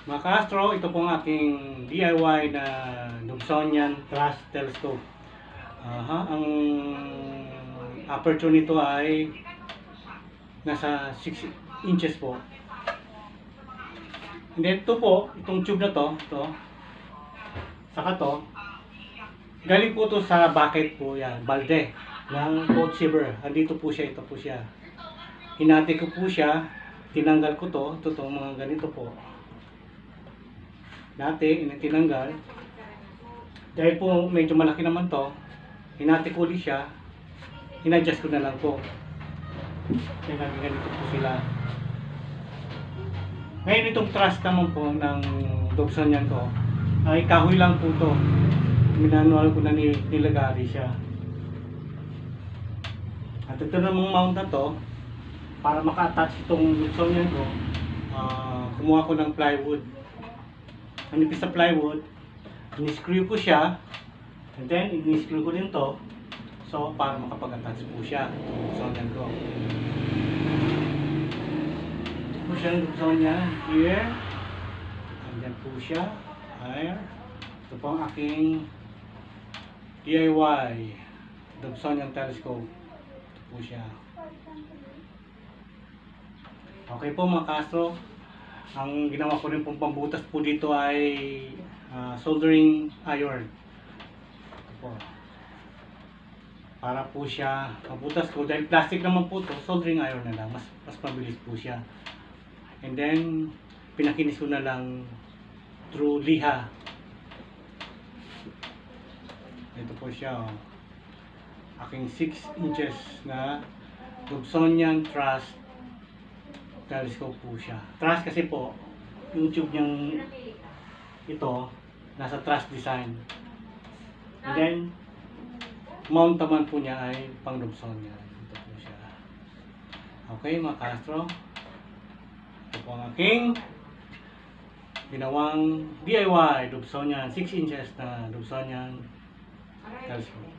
Mga ka-astro, ito pong aking DIY na Dobsonian Truss Telescope. Ang aperture nito ay nasa 6 inches po. And then ito po, itong tube na to, saka to, galing po to sa bucket po yan, balde ng coat silver. Andito po siya, ito po siya. Hinati ko po siya, tinanggal ko ito mga ganito po. Dati, tinanggal. Dahil po medyo malaki naman to, hinati ko ulit siya, in-adjust ko na lang po. Kaya naging ganito po sila. Ngayon itong truss naman po ng Dobsonian ko, ay kahoy lang po to. Minanual ko na nilagari siya. At ito namang mount na to, para maka-attach itong Dobsonian ko, kumuha ko ng plywood. Manipis sa plywood, in-screw ko siya, and then in-screw ko din to, so para makapag-attach po siya. Dobsonian ko. Ito po siya ng Dobsonian, here, andyan po siya, here. Ito po ang aking DIY Dobsonian telescope. Ito po siya. Okay po mga ka-astro, ang ginawa ko rin pong pambutas po dito ay soldering iron. Ito po. Para po siya pambutas ko, dahil plastic naman po ito, soldering iron na lang, mas mabilis po siya. And then pinakinis ko na lang through liha. Ito po siya, aking 6 inches na Dobsonian Truss telescope po siya. Truss kasi po, yung tube niyang ito, nasa truss design. And then, mount naman po niya ay pang Dobsonian. Ito po siya. Okay mga ka-astro, ito po ang aking ginawang DIY Dobsonian 6 inches na Dobsonian telescope.